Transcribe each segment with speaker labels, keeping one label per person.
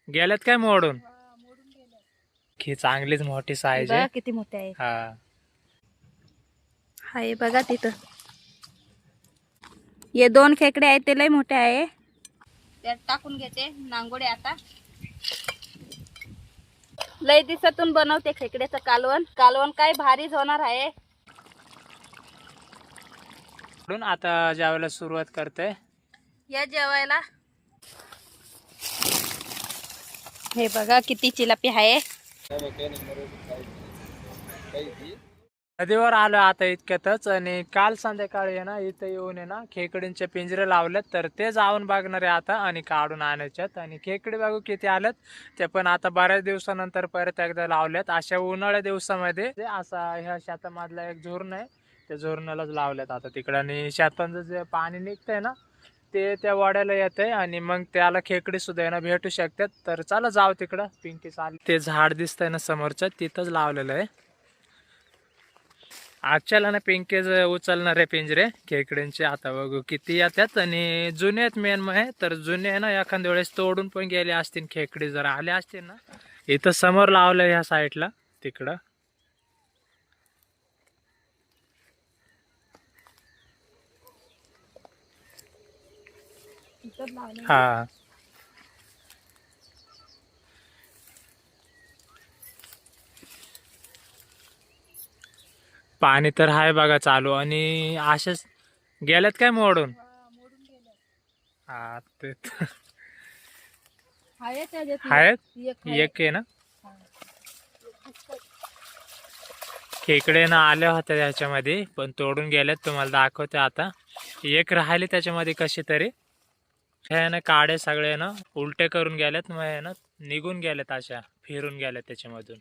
Speaker 1: गेल्यात काय मोडून? ही चांगलीच मोठी साईज आहे.
Speaker 2: किती मोठे आहे.
Speaker 1: हा
Speaker 2: हाय बघा तिथं. हे 2 खेकडे आहेत ते लय मोठे आहे. त्यात टाकून घेते नांगोडे आता. लय दिवसातून बनवते खेकड्याचं कालवण. कालवण काय भारीच होणार आहे.
Speaker 1: आता ज्यावेळेला सुरुवात करते
Speaker 2: या जेवायला. हे बघा किती चिलापी आहे.
Speaker 1: नदीवर आलो आता इतक्यातच. आणि काल संध्याकाळी आहे ना इथं येऊन आहे ना खेकडींचे पिंजरे लावलेत, तर ते जाऊन बघणार आहे आता आणि काढून आणायच्यात. आणि खेकडे बघू किती आलेत ते पण आता बऱ्याच दिवसानंतर परत एकदा लावल्यात. अशा उन्हाळ्या दिवसामध्ये असा ह्या शेतामधला एक झोरण आहे, त्या झोरणालाच लावल्यात आता तिकडं. आणि शेतांचं जे पाणी निघतंय ना ते त्या वाड्याला येतंय आणि मग त्याला खेकडी सुद्धा आहे ना भेटू शकतात. तर चला जाऊ तिकडं. पिंकी चालली. ते झाड दिसतंय ना समोरचं, तिथंच लावलेलं आहे. आजच्याला ना पिंकेज उचलणारे पिंजरे खेकड्यांचे. आता बघू किती येतात. आणि जुने आहेत मेन आहे, तर जुने आहे ना एखाद्या वेळेस तोडून पण गेले असतील खेकडे जर आले असतील ना. इथं समोर लावलंय ह्या साईडला तिकडं. हा पाणी तर आहे बघा चालू. आणि असेच गेल्यात काय मोडून? हा ते आहेत. एक आहे ना. खेकडे ना आल्या होत्या त्याच्यामध्ये पण तोडून गेल्यात. तुम्हाला दाखवते आता. एक राहिली त्याच्यामध्ये कशी तरी. हे ना काडे सगळे ना उलटे करून गेल्यात. मग हे ना निघून गेल्यात, अशा फिरून गेल्यात त्याच्यामधून.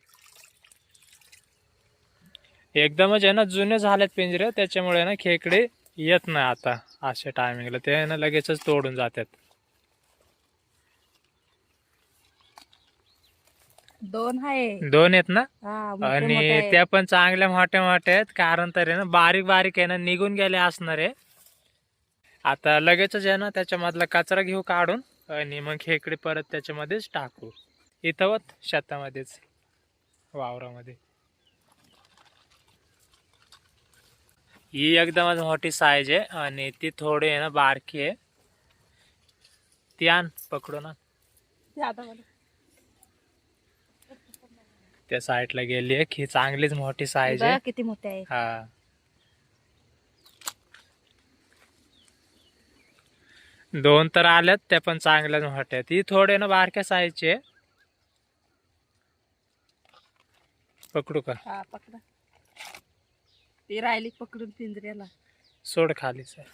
Speaker 1: एकदमच आहे ना जुने झालेत पिंजरे, त्याच्यामुळे ना खेकडे येत नाही आता अशा टायमिंगला. ते ना लगेचच तोडून जातात.
Speaker 2: 2 आहे.
Speaker 1: 2 आहेत ना.
Speaker 2: मोठे
Speaker 1: आणि
Speaker 2: मोठे आहेत.
Speaker 1: त्या पण चांगल्या मोठ्या मोठ्या आहेत. कारण तर आहे ना बारीक बारीक आहे ना निघून गेले असणार आहे. आता लगेचच आहे ना त्याच्यामधला कचरा घेऊ काढून आणि मग खेकडे परत त्याच्यामध्येच टाकू. इथं शेतामध्येच वावरामध्ये. ही एकदमच मोठी साईज आहे आणि ती थोडी आहे ना बारकी आहे. ती आण पकडू ना. त्या साईडला गेली आहे. ही चांगलीच मोठी साईज आहे.
Speaker 2: किती मोठे आहे.
Speaker 1: हा 2 तर आल्यात, त्या पण चांगल्याच मोठ्या. ती थोडे ना बारक्या साईजची आहे. पकडू का?
Speaker 2: हा पकडा. ती राहिली पकडून पिंजऱ्याला.
Speaker 1: सोड खालीच आहे.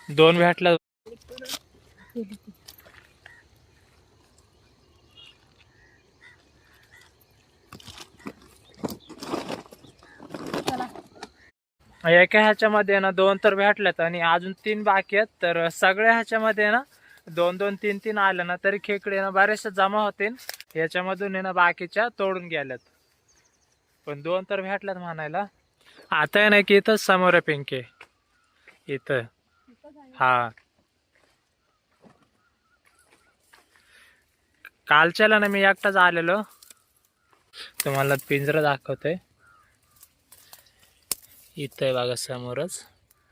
Speaker 1: दोन भेटला. एका ह्याच्यामध्ये ना 2 तर भेटल्यात आणि अजून 3 बाकी आहेत. तर सगळ्या ह्याच्यामध्ये ना 2-2, 3-3 आलं ना तरी खेकडे ना बरेचसे जमा होतील. ह्याच्यामधून आहे ना बाकीच्या तोडून गेल्यात. पण 2 तर भेटल्यात म्हणायला. आता आहे ना की इथंच समोर आहे पिंके. इथं हा कालच्याला ना मी एकटाच आलेलो. तुम्हाला पिंजरा दाखवतोय. इथं आहे बघा समोरच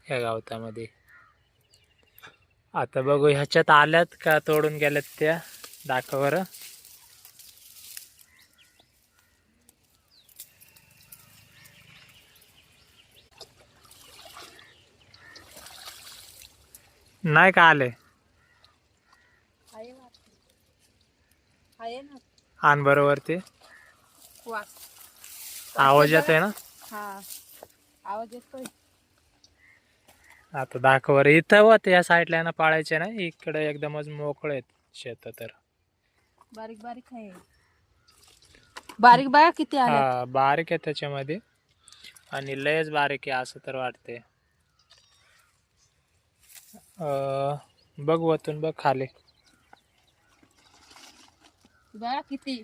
Speaker 1: ह्या गावतामध्ये. आता बघू ह्याच्यात आल्यात का तोडून गेल्यात त्या. दाखव बरं. नाही का आले. आण बरोबर ते आवाज येतोय ना.
Speaker 2: हा आवाज येतोय.
Speaker 1: आता दाखव बरं. इथं होत या साईडला ना पाळायचे ना. इकडे एकदमच मोकळे आहेत शेत. तर
Speaker 2: बारीक बारीक आहे. बारीक बारीक किती आले.
Speaker 1: हा बारीक आहे त्याच्यामध्ये आणि लयच बारीक आहे असं तर वाटते. बघ वतून बघ खाली.
Speaker 2: बघा किती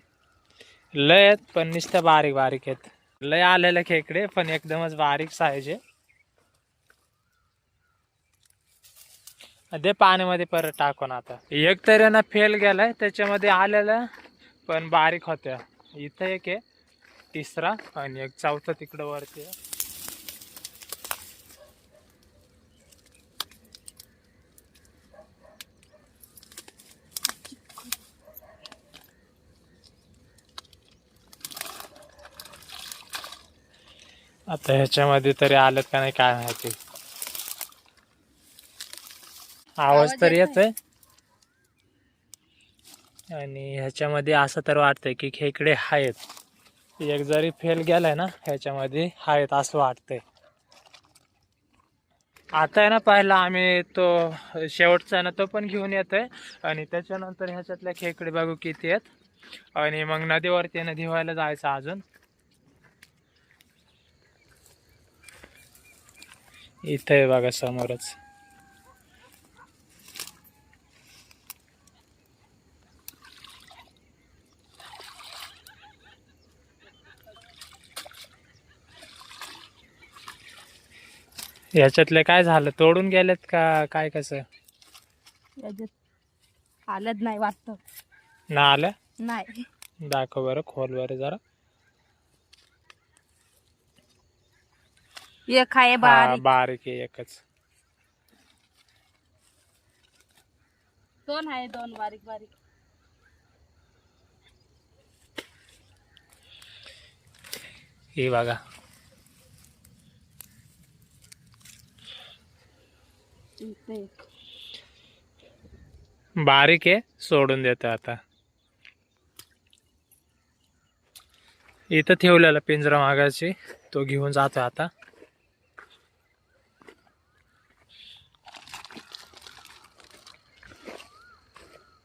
Speaker 1: लय आहेत पण नुसत्या बारीक बारीक आहेत. लय आलेले खेकडे पण एकदमच बारीक साईज आहे. दे पाण्यामध्ये परत टाकून. आता एक तरी ना फेल गेलाय त्याच्यामध्ये आलेलं पण बारीक होत्या. इथं एक आहे तिसरा आणि एक चौथा तिकडं वरती आहे. आता ह्याच्यामध्ये तरी आलेत का नाही काय माहिती. आवाज तर येतोय आणि ह्याच्यामध्ये असं तर वाटतंय की खेकडे आहेत. एक जरी फेल गेलाय ना ह्याच्यामध्ये आहेत असं वाटतंय. आता आहे ना पहिला आम्ही तो शेवटचा आहे ना तो पण घेऊन येतोय आणि त्याच्यानंतर ह्याच्यातल्या खेकडे बघू किती आहेत आणि मग नदीवरती आहे ना धुवायला जायचं अजून. इथे आहे बघा समोरच. ह्याच्यातले काय झालं तोडून गेलेत का काय कसं
Speaker 2: आलंच नाही वाटतं.
Speaker 1: ना आलं
Speaker 2: नाही
Speaker 1: दाखव बरं खोल बरं जरा.
Speaker 2: एक आहे
Speaker 1: हा
Speaker 2: बारीक.
Speaker 1: बारीक आहे एकच.
Speaker 2: दोन आहे दोन बारीक बारीक.
Speaker 1: हे बघा
Speaker 2: इथे
Speaker 1: बारीक आहे सोडून देतो आता. इथं ठेवलेला पिंजरा मागाची तो घेऊन जातो आता.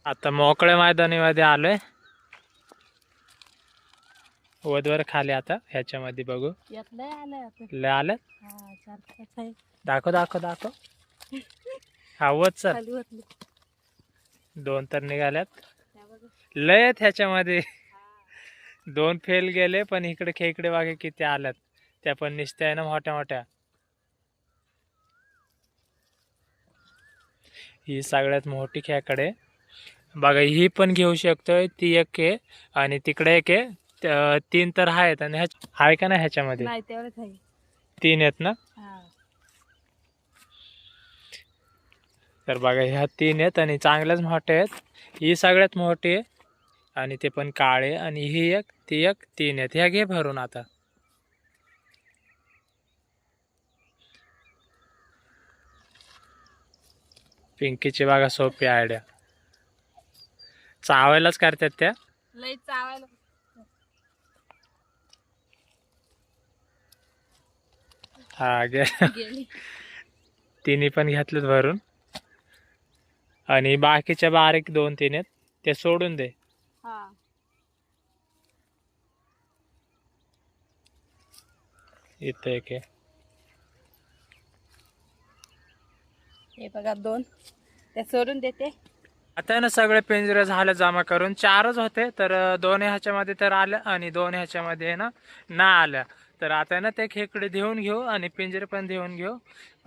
Speaker 1: आता मोकळ्या मैदानीमध्ये आलोय. वधवर खाली आता ह्याच्यामध्ये बघू.
Speaker 2: यातलं आलंय आता.
Speaker 1: लय आलं.
Speaker 2: हा चार पाच आहे.
Speaker 1: दाखव दाखव दाखव. हा वध चल.
Speaker 2: खाली वतली.
Speaker 1: दोन तर निघाल्यात.
Speaker 2: त्या बघा.
Speaker 1: लय आहेत ह्याच्यामध्ये. दोन फेल गेले पण इकडे खेकडे वागे किती आल्यात. त्या पण निसत्या आहे ना मोठ्या मोठ्या. ही सगळ्यात मोठी खेकडे बघा. ही पण घेऊ शकतोय. ती एक आहे आणि तिकडे एक आहे. तीन तर आहेत आणि आहे का नाही ह्याच्यामध्ये.
Speaker 2: नाही तेवढंच आहे.
Speaker 1: तीन आहेत ना.
Speaker 2: हा.
Speaker 1: तर बघा ह्या तीन आहेत आणि चांगल्याच मोठे आहेत. ही सगळ्यात मोठी आहे आणि ते पण काळे आणि ही एक ती एक तीन आहेत. ह्या घे भरून आता. पिंकीची बघा सोपी आयडिया. चावायलाच करतात त्या.
Speaker 2: लई चावायला.
Speaker 1: हा घे.
Speaker 2: गेली.
Speaker 1: तिन्ही पण घेतलेत भरून आणि बाकीच्या बारीक दोन तीन आहेत ते सोडून दे.
Speaker 2: हा.
Speaker 1: इथं एक आहे.
Speaker 2: हे बघा दोन ते सोडून देते.
Speaker 1: आता आहे ना सगळे पिंजरे झाले जमा करून. चारच होते तर दोन ह्याच्यामध्ये तर आल्या आणि दोन ह्याच्यामध्ये आहे ना आल्या. तर आता आहे ना ते खेकडे देऊन घेऊ आणि पिंजरे पण देऊन घेऊ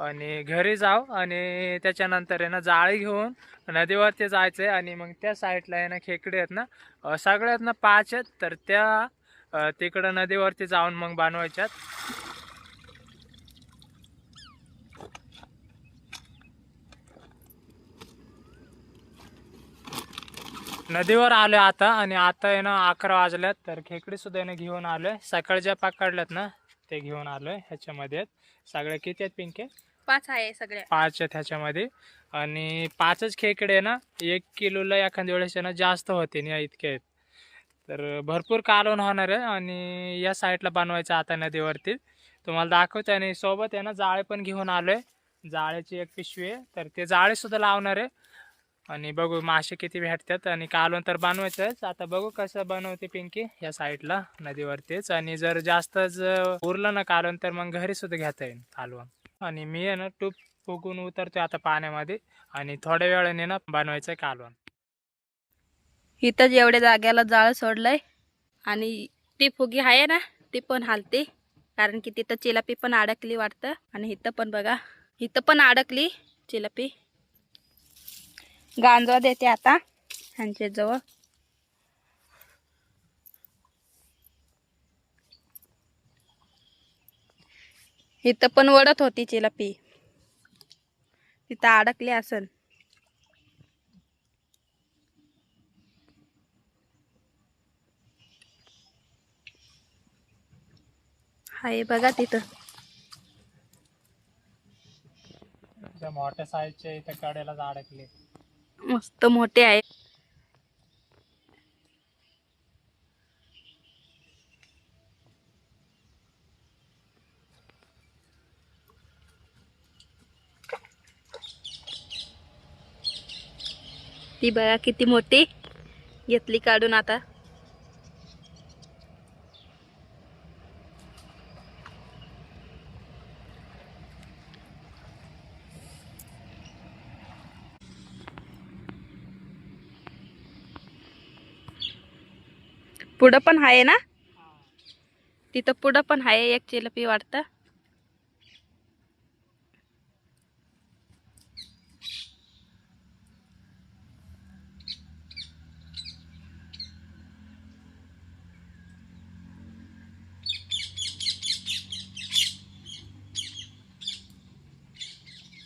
Speaker 1: आणि घरी जाऊ आणि त्याच्यानंतर आहे ना जाळी घेऊन नदीवरती जायचंय आणि मग त्या साईडला आहे ना खेकडे आहेत ना सगळ्यात ना 5 आहेत. तर त्या तिकडं नदीवरती जाऊन मग बनवायच्यात. नदीवर आलोय आता आणि आता आहे ना 11 वाजल्यात. तर खेकडे सुद्धा आहे ना घेऊन आलोय. सकाळच्या पकडल्यात ना ते घेऊन आलोय. ह्याच्यामध्ये सगळे किती आहेत पिंके.
Speaker 2: 5 आहे सगळ्या.
Speaker 1: 5 आहेत ह्याच्यामध्ये आणि 5च खेकडे ना 1 किलोला एखाद्या वेळेस ना जास्त होते ना इतके आहेत. तर भरपूर कालवण होणार आहे आणि या साईडला बनवायचं आता नदीवरती तुम्हाला दाखवतो. आणि सोबत आहे ना जाळे पण घेऊन आलोय. जाळ्याची एक पिशवी आहे तर ते जाळे सुद्धा लावणार आहे आणि बघू मासे किती भेटतात. आणि कालवण तर बनवायचंच. आता बघू कसं बनवते पिंकी या साईडला नदीवरतीच. आणि जर जास्तच उरलं ना कालवण तर मग घरी सुद्धा घेता येईल कालवण. आणि मी आहे ना टूप फुगून उतरतोय आता पाण्यामध्ये आणि थोड्या वेळाने ना बनवायचंय कालवण.
Speaker 2: इथंच एवढ्या जाग्याला जाळ सोडलंय आणि ती फुगी आहे ना ती पण हालते, कारण की तिथं चिलापी पण अडकली वाटतं. आणि इथं पण बघा, इथं पण अडकली चिलापी. गांजवा देते आता ह्यांच्या जवळ. इथं पण वडत होती चिलापी, तिथं अडकली असन. हाय बघा तिथं.
Speaker 1: त्या मोठ्या साईजचे इथे कडेला अडकले.
Speaker 2: मस्त मोठे आहे. ती बघा किती मोठी घेतली काढून आता. पुढं पण आहे ना, तिथं पुढं पण आहे एक चिलपी वाटतं.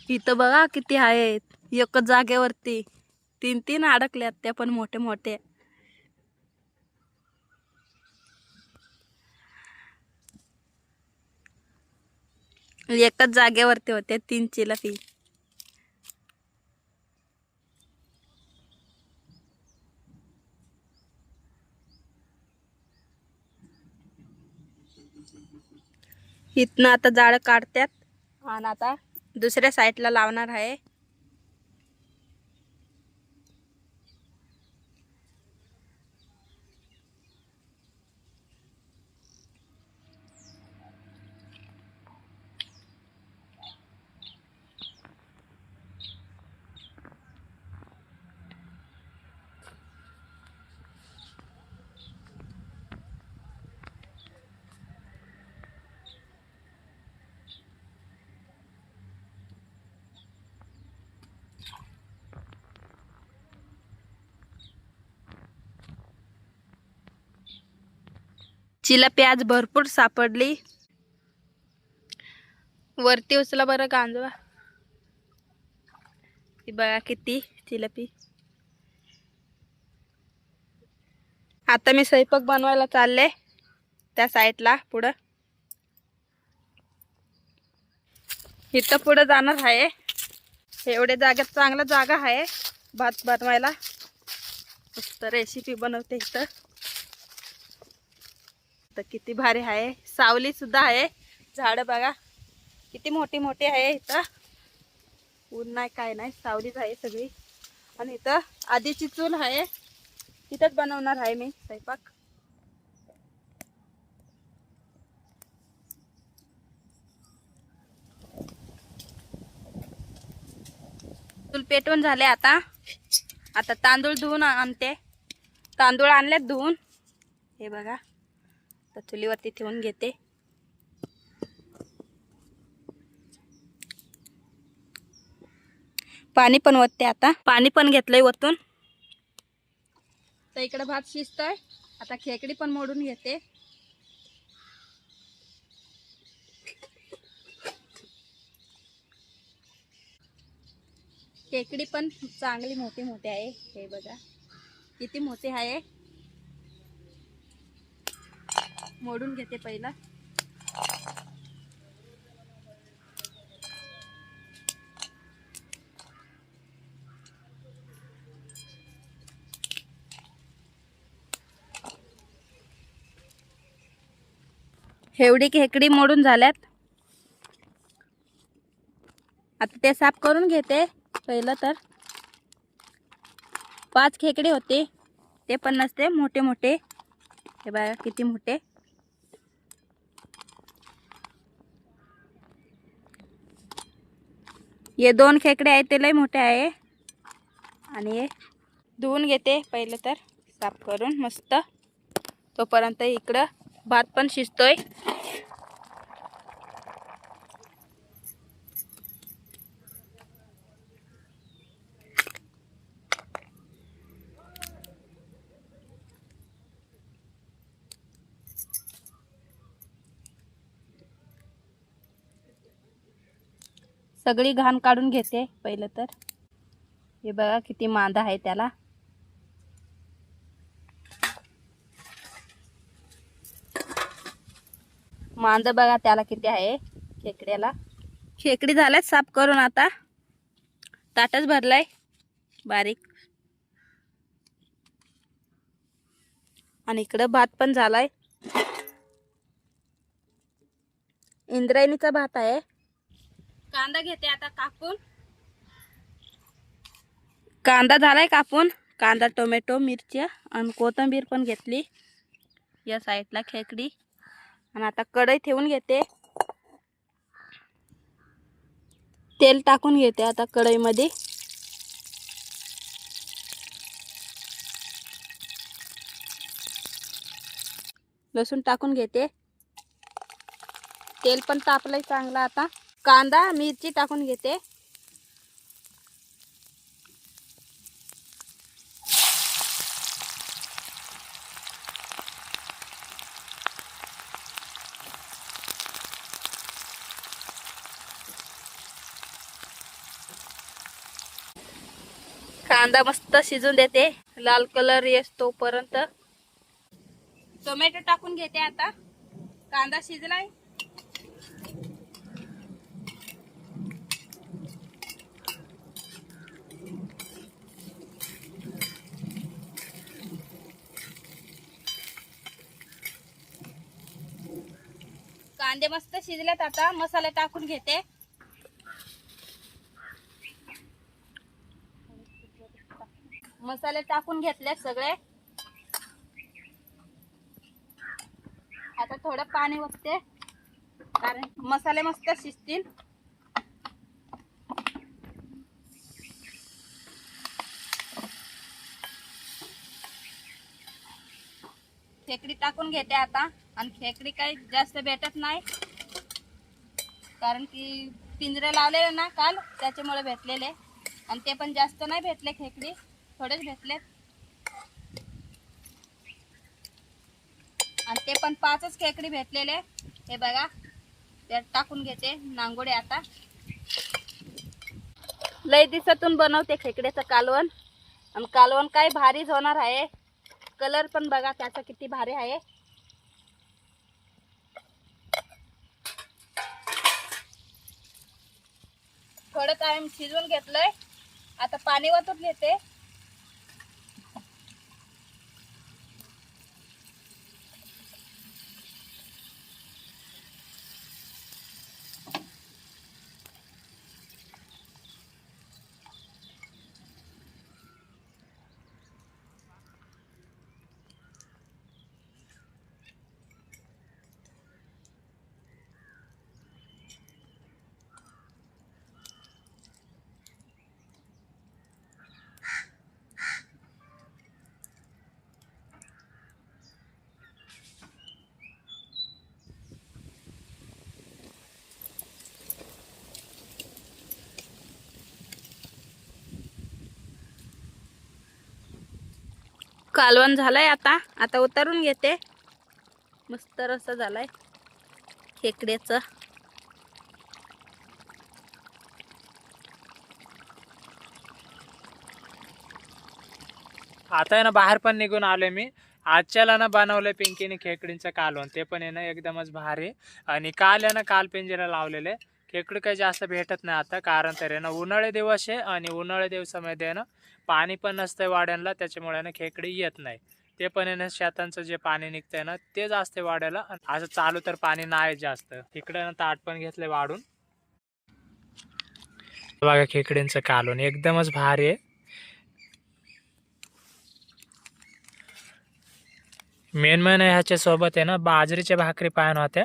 Speaker 2: इथं बघा किती आहेत एकच जागेवरती. 3-3 अडकल्यात, त्या पण मोठे मोठे. एकच जागेवरती होते 3 चिलपी. इथनं आता जाळं काढतात आणि आता दुसऱ्या साईडला लावणार आहे. चिलपी आज भरपूर सापडली. वरती उचला बरं गांजवा. ती बघा किती चिलपी. आता मी स्वयंपाक बनवायला चालले त्या साईडला पुढं. इथं पुढं जाणार आहे. एवढ्या जागेत चांगला जागा आहे भात बनवायला. मस्त रेसिपी बनवते इथं. तर किती भारी आहे. सावली सुद्धा आहे. झाड बघा किती मोठी मोठी आहे. इथं ऊन नाही काय नाही, सावलीच आहे सगळी. आणि इथं आधीची चूल आहे, तिथंच बनवणार आहे मी स्वयंपाक. चूल पेटवून झाले. आता तांदूळ धुवून आणते. तांदूळ आणलेत धुवून. हे बघा, तर चुलीवरती ठेवून घेते. पाणी पण ओतते. आता पाणी पण घेतलंय वतून. तर इकडे भात शिजतोय. आता खेकडी पण मोडून घेते. खेकडी पण चांगली मोठी मोठी आहे. हे बघा किती मोठी आहे. मोडून घेते पहिला. एवढी खेकडी मोडून झाल्यात. आता ते साफ करून घेते. पहिलं तर 5 खेकडे होते, ते पण नसते मोठे मोठे. हे बघा किती मोठे. हे 2 खेकडे आहेत ते लय मोठे आहे. आणि हे धुवून घेते पहिलं तर साफ करून मस्त. तोपर्यंत इकडं भात पण शिजतोय. सगळी घाण काढून घेते पहिलं तर. हे बघा किती मांदा आहे त्याला. मांदा बघा त्याला किती आहे खेकड्याला. खेकडी झालाय साफ करून. आता ताटच भरलाय बारीक. आणि इकडं भात पण झालाय. इंद्रायणीचा भात आहे. कांदा घेते आता कापून. कांदा झालाय कापून. कांदा, टोमॅटो, मिरच्या आणि कोथिंबीर पण घेतली. या साईडला खेकडी. आणि आता कढई ठेवून घेते. तेल टाकून घेते आता कढईमध्ये. लसूण टाकून घेते. तेल पण तापलंय चांगलं. आता कांदा, मिरची टाकून घेते. कांदा मस्त शिजून देते, लाल कलर येतोपर्यंत. टोमॅटो टाकून घेते आता. कांदा शिजलाय. कांदे मस्त शिजलेत. आता मसाले टाकून घेते. मसाले टाकून घेतले सगळे. आता थोडं पाणी ओतते कारण मसाले मस्त शिजतील. खेकडी टाकून घेते आता. आणि खेकडी काही जास्त भेटत नाही कारण की पिंजरे लावलेले ना काल, त्याच्यामुळे भेटलेले. आणि ते पण जास्त नाही भेटले खेकडी, थोडेच भेटलेत. आणि ते पण 5च खेकडी भेटलेले. हे बघा त्यात टाकून घेते नांगोडे आता. लय दिवसातून बनवते खेकड्याचं कालवण. आणि कालवण काय भारीच होणार आहे. कलर पण बघा त्याचा किती भारी आहे. थोडं टाइम शिजवून घेतलंय. आता पाणी ओतून घेते. कालवण झालंय. आता उतरून घेते. मस्त रस्सा झालाय खेकड्याचा.
Speaker 1: आता आहे ना बाहेर पण निघून आलोय मी. आजच्याला ना बनवलंय पिंकीने खेकडीचं कालवण. ते पण आहे ना एकदमच भारी. आणि काल आहे ना काल पिंजरा लावलेले. खेकडी काही जास्त भेटत नाही आता, कारण तर आहे ना उन्हाळे दिवस आहे. आणि उन्हाळे दिवसामध्ये आहे ना पाणी पण नसतंय वाड्यांना, त्याच्यामुळे ना खेकडी येत नाही. ते पण आहे ना शेतांचं जे पाणी निघतंय ना तेच असते वाड्याला. असं चालू तर पाणी नाही जास्त. इकडे ना ताट पण घेतले वाढून. बघा खेकडींचं कालवण एकदमच भारी आहे. मेन म्हणजे ह्याच्या सोबत आहे ना बाजरीच्या भाकरी पाहिजे होत्या,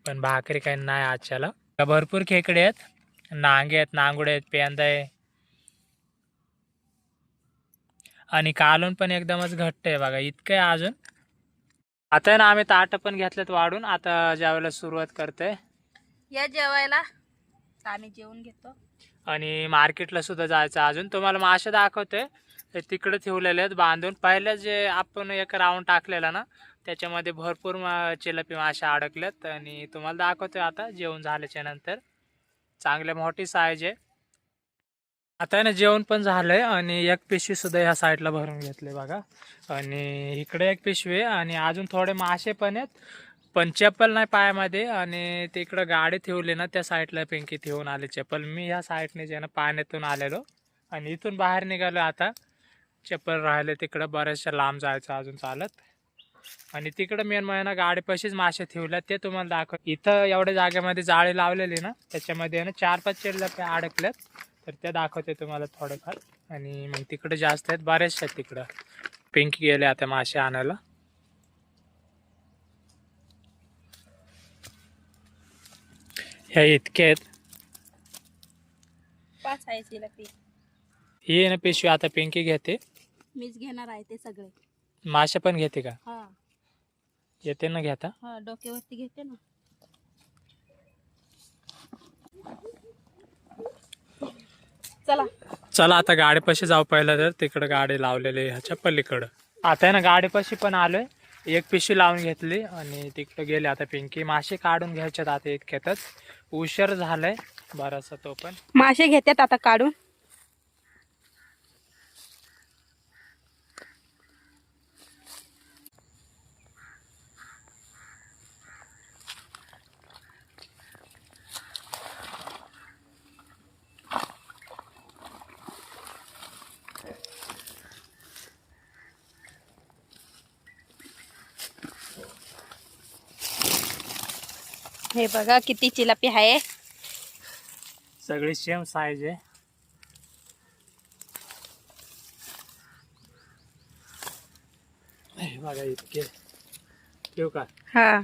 Speaker 1: पण भाकरी काही नाही आजच्याला. भरपूर खेकडे आहेत, नांगे आहेत, नांगुडे आहेत, पेंदा आहे. आणि कालवण पण एकदमच घट्ट आहे बघा. इतकं आहे अजून. आता आहे ना आम्ही ताट पण घेतलेत वाढून, आता जेवायला सुरुवात करते.
Speaker 2: या जेवायला आम्ही जेवून घेतो.
Speaker 1: आणि मार्केटला सुद्धा जायचं अजून. तुम्हाला मासे दाखवते, ते तिकडे ठेवलेले आहेत बांधून. पहिल्या जे आपण एक राऊंड टाकलेला ना त्याच्यामध्ये भरपूर चिलपी मासे अडकलेत आणि तुम्हाला दाखवतोय आता जेवण झाल्याच्या नंतर. चांगले मोठी साईज आहे. आता आहे ना जेवण पण झालंय आणि एक पिशवी सुद्धा ह्या साईडला भरून घेतले बघा. आणि इकडे एक पिशवी आहे आणि अजून थोडे मासे पण आहेत, पण चप्पल नाही पायामध्ये. आणि तिकडं गाडी ठेवली ना त्या साईडला पिंकी ठेवून आले चप्पल. मी ह्या साईडने जे ना पाण्यातून आलेलो आणि इथून बाहेर निघालो. आता चप्पल राहिले तिकडं, बऱ्याचशा लांब जायचं अजून चालत. आणि तिकडं मेन महिना गाडीपाशीच मासे ठेवल्यात ते तुम्हाला दाखव. इथं एवढ्या जागेमध्ये जाळी लावलेली ना त्याच्यामध्ये ना 4-5 चिल्लपे अडकल्यात, तर त्या दाखवते तुम्हाला थोडेफार. आणि मग तिकडे जास्त आहेत, बरेचसे आहेत तिकडं. पिंकी गेले आता मासे आणायला. ह्या इतके आहेत.
Speaker 2: 5 आहे चिलपी.
Speaker 1: ही ना पिशवी आता पिंकी घेते.
Speaker 2: मीच घेणार आहे ते सगळे.
Speaker 1: मासे पण घेते का?
Speaker 2: हा
Speaker 1: येते ना घेता.
Speaker 2: हा, डोक्यावरती घेते ना. चला
Speaker 1: चला आता गाडीपाशी जाऊ पहिलं, तर तिकडं गाडी लावलेली ह्याच्या पलीकडं. आता आहे ना गाडीपाशी पण आलोय. एक पिशवी लावून घेतली आणि तिकडं गेले आता पिंकी. मासे काढून घ्यायच्यात आता इतक्यातच. उशीर झालाय बराचसा तो पण.
Speaker 2: मासे घेतात आता काढून. हे बघा किती चिलपी आहे.
Speaker 1: सगळी सेम साईज आहे. हे बघा इतके. ठेवू का?
Speaker 2: हा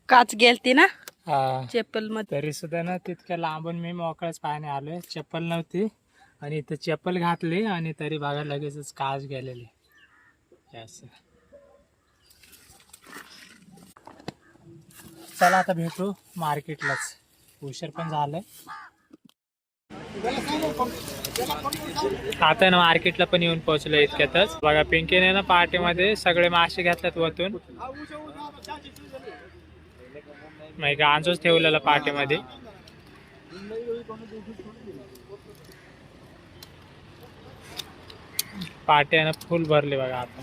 Speaker 2: काच गेलती ना
Speaker 1: हा,
Speaker 2: चप्पल मध्ये.
Speaker 1: तरी सुद्धा ना तितक्या लांबून मी मोकळ्याच पायाने आलोय. चप्पल नव्हती आणि इथं चप्पल घातली आणि तरी बघा लगेचच काच गेलेली. असं. चला आता भेटू मार्केटलाच, उशीर पण झालाय. आता ना मार्केटला पण येऊन पोहोचलो इतक्यातच. बघा पिंकीने ना पार्टीमध्ये सगळे मासे घेतल्यात वतून. मग गांजोच ठेवलेला पार्टीमध्ये. पार्टी आहे ना फुल भरली बघा आता.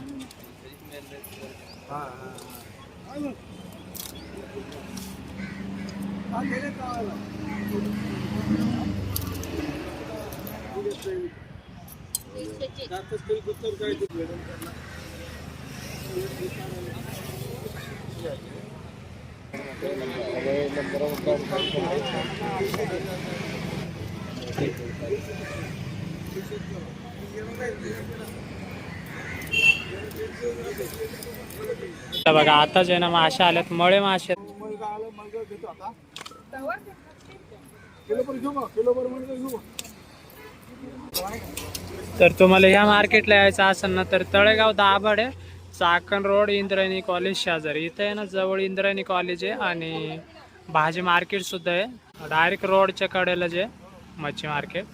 Speaker 1: बघा आता जे ना मासे आल्यात, मळे मासे. तर तुम्हाला ह्या मार्केटला यायचं असेल ना तर तळेगाव दाभाड आहे, चाकण रोड, इंद्रायणी कॉलेज शेजारी. इथे आहे ना जवळ इंद्रायणी कॉलेज आहे आणि भाजी मार्केट सुद्धा आहे. डायरेक्ट रोडच्या कडेला जे मच्छी मार्केट.